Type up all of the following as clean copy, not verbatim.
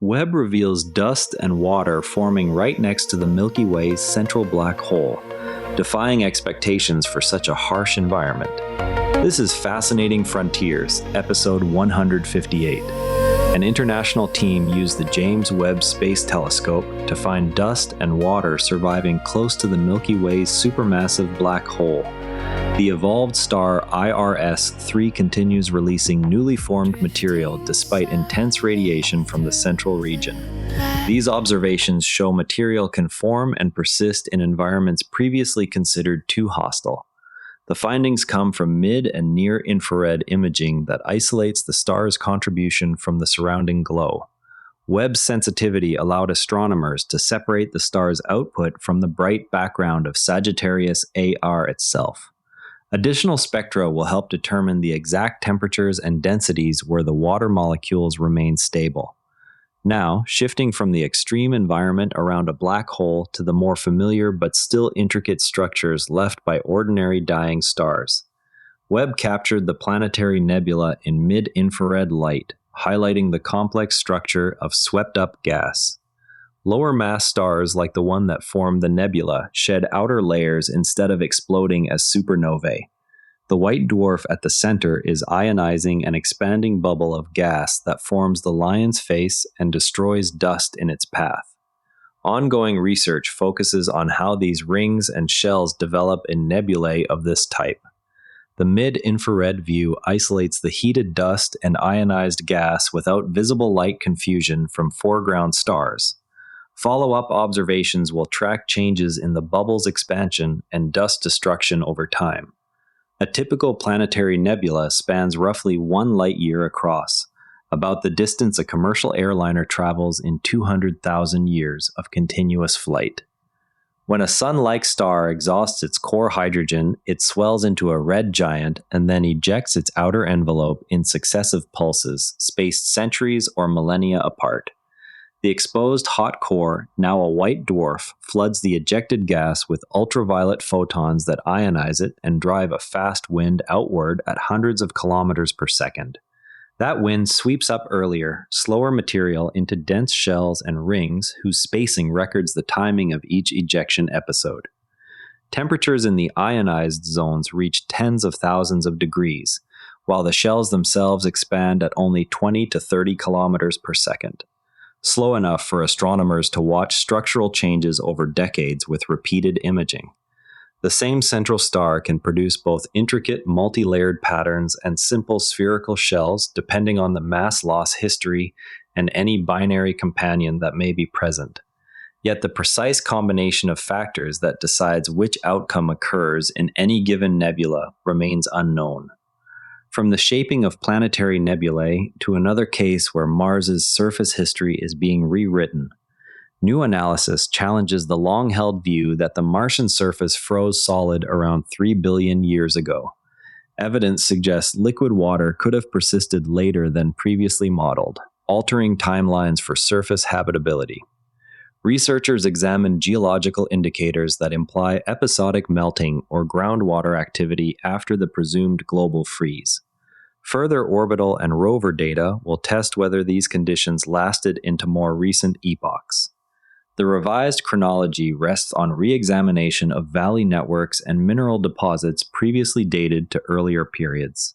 Webb reveals dust and water forming right next to the Milky Way's central black hole, defying expectations for such a harsh environment. This is Fascinating Frontiers, episode 158. An international team used the James Webb Space Telescope to find dust and water surviving close to the Milky Way's supermassive black hole. The evolved star IRS-3 continues releasing newly formed material despite intense radiation from the central region. These observations show material can form and persist in environments previously considered too hostile. The findings come from mid- and near-infrared imaging that isolates the star's contribution from the surrounding glow. Webb's sensitivity allowed astronomers to separate the star's output from the bright background of Sagittarius AR itself. Additional spectra will help determine the exact temperatures and densities where the water molecules remain stable. Now, shifting from the extreme environment around a black hole to the more familiar but still intricate structures left by ordinary dying stars. Webb captured the planetary nebula in mid-infrared light, highlighting the complex structure of swept-up gas. Lower mass stars like the one that formed the nebula shed outer layers instead of exploding as supernovae. The white dwarf at the center is ionizing an expanding bubble of gas that forms the lion's face and destroys dust in its path. Ongoing research focuses on how these rings and shells develop in nebulae of this type. The mid-infrared view isolates the heated dust and ionized gas without visible light confusion from foreground stars. Follow-up observations will track changes in the bubble's expansion and dust destruction over time. A typical planetary nebula spans roughly 1 light-year across, about the distance a commercial airliner travels in 200,000 years of continuous flight. When a sun-like star exhausts its core hydrogen, it swells into a red giant and then ejects its outer envelope in successive pulses, spaced centuries or millennia apart. The exposed hot core, now a white dwarf, floods the ejected gas with ultraviolet photons that ionize it and drive a fast wind outward at hundreds of kilometers per second. That wind sweeps up earlier, slower material into dense shells and rings whose spacing records the timing of each ejection episode. Temperatures in the ionized zones reach tens of thousands of degrees, while the shells themselves expand at only 20 to 30 kilometers per second. Slow enough for astronomers to watch structural changes over decades with repeated imaging. The same central star can produce both intricate multi-layered patterns and simple spherical shells depending on the mass loss history and any binary companion that may be present. Yet the precise combination of factors that decides which outcome occurs in any given nebula remains unknown. From the shaping of planetary nebulae to another case where Mars's surface history is being rewritten, new analysis challenges the long-held view that the Martian surface froze solid around 3 billion years ago. Evidence suggests liquid water could have persisted later than previously modeled, altering timelines for surface habitability. Researchers examined geological indicators that imply episodic melting or groundwater activity after the presumed global freeze. Further orbital and rover data will test whether these conditions lasted into more recent epochs. The revised chronology rests on re-examination of valley networks and mineral deposits previously dated to earlier periods.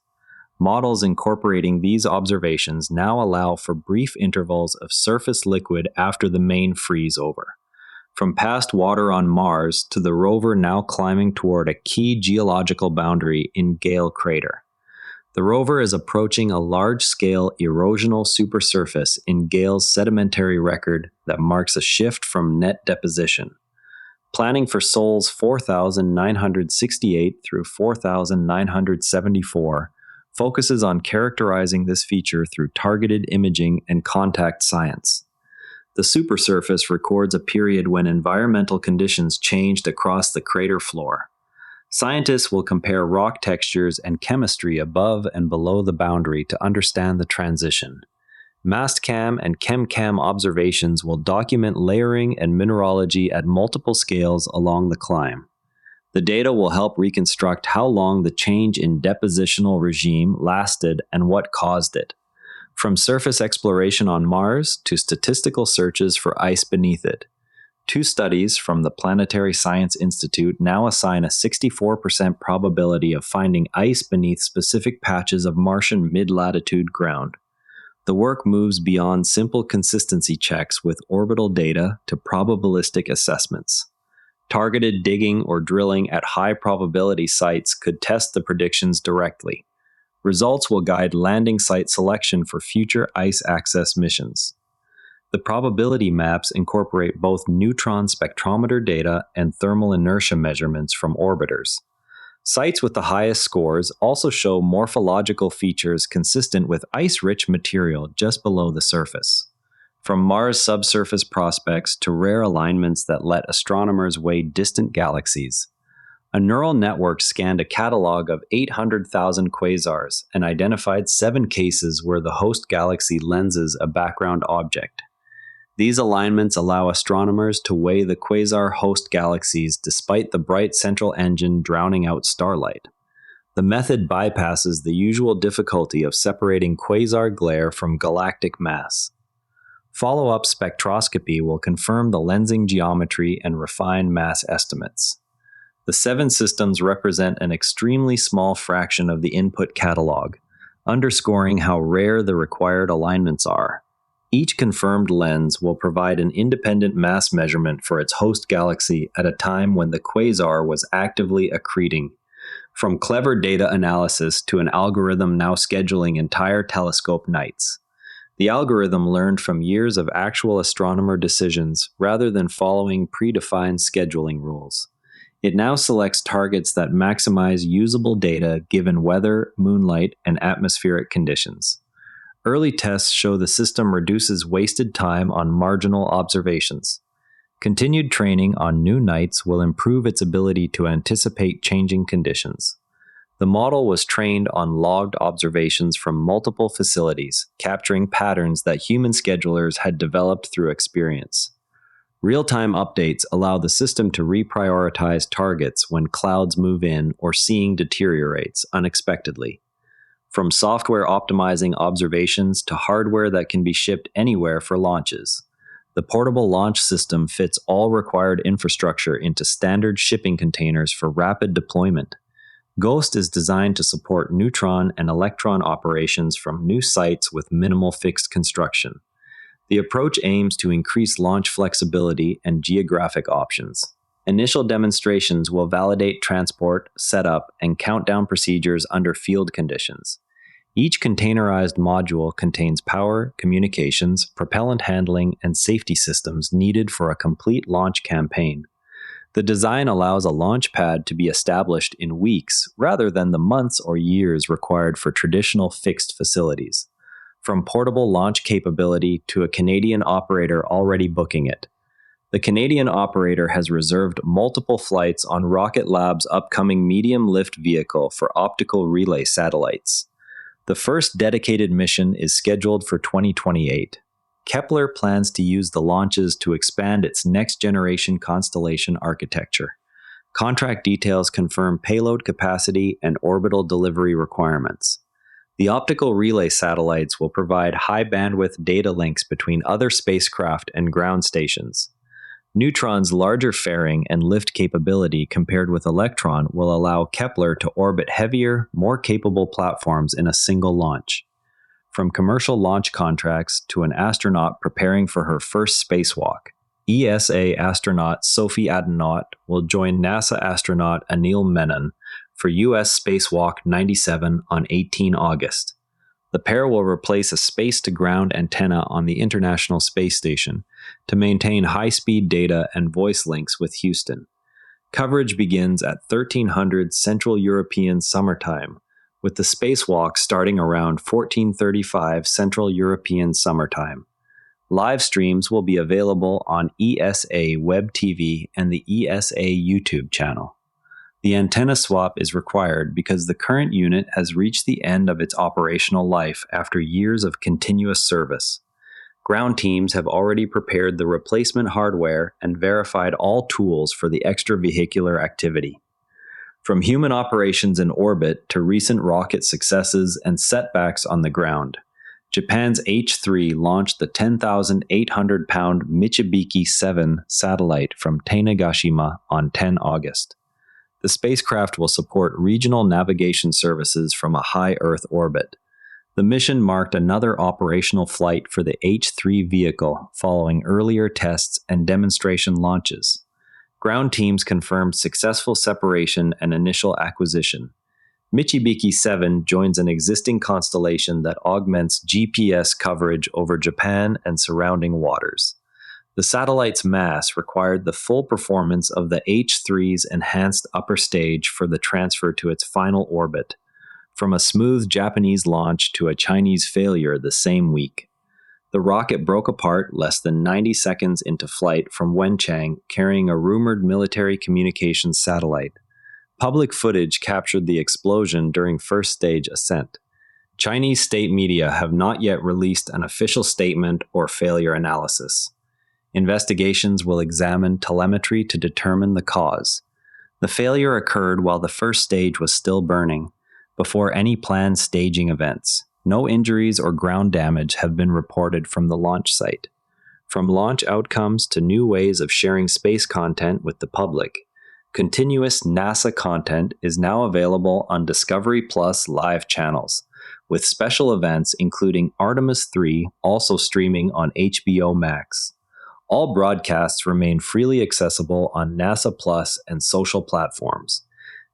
Models incorporating these observations now allow for brief intervals of surface liquid after the main freeze-over. From past water on Mars to the rover now climbing toward a key geological boundary in Gale Crater. The rover is approaching a large-scale erosional supersurface in Gale's sedimentary record that marks a shift from net deposition. Planning for Sols 4968 through 4974 focuses on characterizing this feature through targeted imaging and contact science. The supersurface records a period when environmental conditions changed across the crater floor. Scientists will compare rock textures and chemistry above and below the boundary to understand the transition. MASTCAM and ChemCam observations will document layering and mineralogy at multiple scales along the climb. The data will help reconstruct how long the change in depositional regime lasted and what caused it. from surface exploration on Mars to statistical searches for ice beneath it. Two studies from the Planetary Science Institute now assign a 64% probability of finding ice beneath specific patches of Martian mid-latitude ground. The work moves beyond simple consistency checks with orbital data to probabilistic assessments. Targeted digging or drilling at high probability sites could test the predictions directly. Results will guide landing site selection for future ice access missions. The probability maps incorporate both neutron spectrometer data and thermal inertia measurements from orbiters. Sites with the highest scores also show morphological features consistent with ice-rich material just below the surface. From Mars subsurface prospects to rare alignments that let astronomers weigh distant galaxies. A neural network scanned a catalog of 800,000 quasars and identified 7 cases where the host galaxy lenses a background object. These alignments allow astronomers to weigh the quasar host galaxies despite the bright central engine drowning out starlight. The method bypasses the usual difficulty of separating quasar glare from galactic mass. Follow-up spectroscopy will confirm the lensing geometry and refine mass estimates. The 7 systems represent an extremely small fraction of the input catalog, underscoring how rare the required alignments are. Each confirmed lens will provide an independent mass measurement for its host galaxy at a time when the quasar was actively accreting. From clever data analysis to an algorithm now scheduling entire telescope nights. The algorithm learned from years of actual astronomer decisions rather than following predefined scheduling rules. It now selects targets that maximize usable data given weather, moonlight, and atmospheric conditions. Early tests show the system reduces wasted time on marginal observations. Continued training on new nights will improve its ability to anticipate changing conditions. The model was trained on logged observations from multiple facilities, capturing patterns that human schedulers had developed through experience. Real-time updates allow the system to reprioritize targets when clouds move in or seeing deteriorates unexpectedly. From software optimizing observations to hardware that can be shipped anywhere for launches. The portable launch system fits all required infrastructure into standard shipping containers for rapid deployment. Ghost is designed to support neutron and electron operations from new sites with minimal fixed construction. The approach aims to increase launch flexibility and geographic options. Initial demonstrations will validate transport, setup, and countdown procedures under field conditions. Each containerized module contains power, communications, propellant handling, and safety systems needed for a complete launch campaign. The design allows a launch pad to be established in weeks rather than the months or years required for traditional fixed facilities. From portable launch capability to a Canadian operator already booking it. The Canadian operator has reserved multiple flights on Rocket Lab's upcoming medium-lift vehicle for optical relay satellites. The first dedicated mission is scheduled for 2028. Kepler plans to use the launches to expand its next-generation constellation architecture. Contract details confirm payload capacity and orbital delivery requirements. The optical relay satellites will provide high-bandwidth data links between other spacecraft and ground stations. Neutron's larger fairing and lift capability compared with Electron will allow Kepler to orbit heavier, more capable platforms in a single launch. From commercial launch contracts to an astronaut preparing for her first spacewalk, ESA astronaut Sophie Adenauer will join NASA astronaut Anil Menon for U.S. Spacewalk 97 on 18 August. The pair will replace a space-to-ground antenna on the International Space Station to maintain high-speed data and voice links with Houston. Coverage begins at 1300 Central European Summertime, with the spacewalk starting around 1435 Central European Summertime. Live streams will be available on ESA Webb TV and the ESA YouTube channel. The antenna swap is required because the current unit has reached the end of its operational life after years of continuous service. Ground teams have already prepared the replacement hardware and verified all tools for the extravehicular activity. From human operations in orbit to recent rocket successes and setbacks on the ground, Japan's H3 launched the 10,800-pound Michibiki 7 satellite from Tanegashima on 10 August. The spacecraft will support regional navigation services from a high Earth orbit. The mission marked another operational flight for the H3 vehicle following earlier tests and demonstration launches. Ground teams confirmed successful separation and initial acquisition. Michibiki 7 joins an existing constellation that augments GPS coverage over Japan and surrounding waters. The satellite's mass required the full performance of the H3's enhanced upper stage for the transfer to its final orbit, from a smooth Japanese launch to a Chinese failure the same week. The rocket broke apart less than 90 seconds into flight from Wenchang, carrying a rumored military communications satellite. Public footage captured the explosion during first-stage ascent. Chinese state media have not yet released an official statement or failure analysis. Investigations will examine telemetry to determine the cause. The failure occurred while the first stage was still burning, before any planned staging events. No injuries or ground damage have been reported from the launch site. From launch outcomes to new ways of sharing space content with the public, continuous NASA content is now available on Discovery Plus live channels, with special events including Artemis 3 also streaming on HBO Max. All broadcasts remain freely accessible on NASA Plus and social platforms.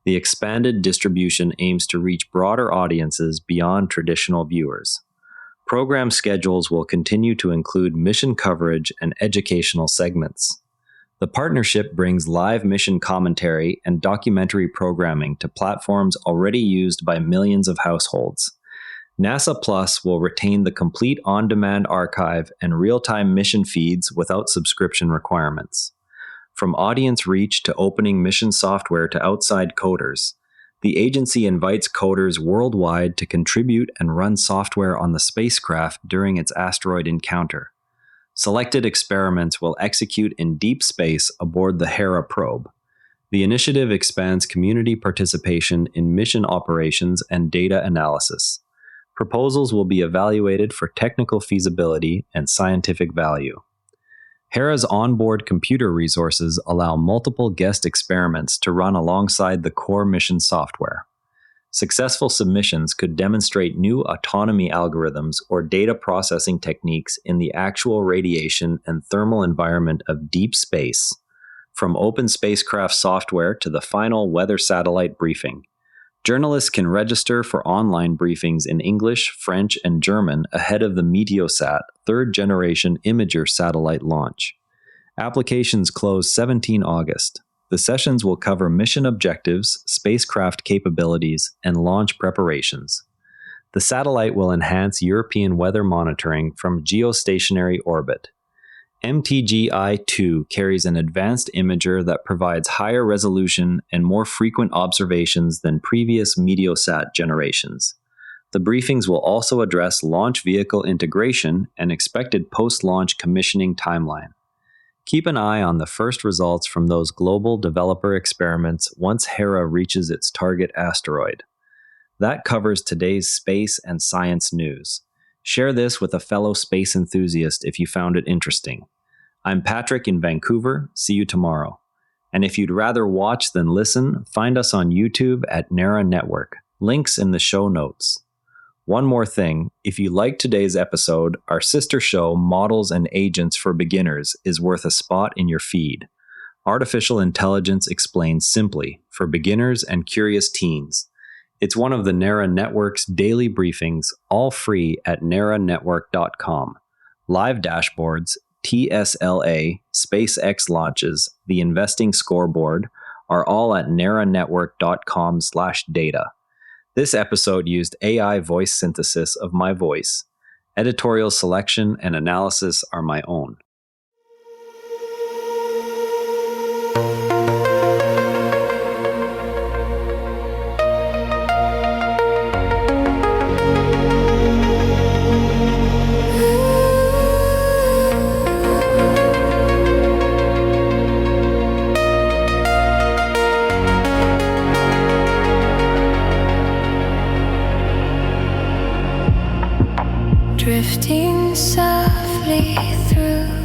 The expanded distribution aims to reach broader audiences beyond traditional viewers. Program schedules will continue to include mission coverage and educational segments. The partnership brings live mission commentary and documentary programming to platforms already used by millions of households. NASA Plus will retain the complete on-demand archive and real-time mission feeds without subscription requirements. From audience reach to opening mission software to outside coders, the agency invites coders worldwide to contribute and run software on the spacecraft during its asteroid encounter. Selected experiments will execute in deep space aboard the Hera probe. The initiative expands community participation in mission operations and data analysis. Proposals will be evaluated for technical feasibility and scientific value. Hera's onboard computer resources allow multiple guest experiments to run alongside the core mission software. Successful submissions could demonstrate new autonomy algorithms or data processing techniques in the actual radiation and thermal environment of deep space, from open spacecraft software to the final weather satellite briefing. Journalists can register for online briefings in English, French, and German ahead of the Meteosat third-generation imager satellite launch. Applications close 17 August. The sessions will cover mission objectives, spacecraft capabilities, and launch preparations. The satellite will enhance European weather monitoring from geostationary orbit. MTGI-2 carries an advanced imager that provides higher resolution and more frequent observations than previous Meteosat generations. The briefings will also address launch vehicle integration and expected post-launch commissioning timeline. Keep an eye on the first results from those global developer experiments once Hera reaches its target asteroid. That covers today's space and science news. Share this with a fellow space enthusiast if you found it interesting. I'm Patrick in Vancouver. See you tomorrow. And if you'd rather watch than listen, find us on YouTube at NERA Network. Links in the show notes. One more thing, if you liked today's episode, our sister show Models and Agents for Beginners is worth a spot in your feed. Artificial Intelligence Explained Simply for beginners and curious teens. It's one of the NERA Network's daily briefings, all free at neranetwork.com. Live dashboards, TSLA, SpaceX launches, the investing scoreboard are all at neranetwork.com/data. This episode used AI voice synthesis of my voice. Editorial selection and analysis are my own.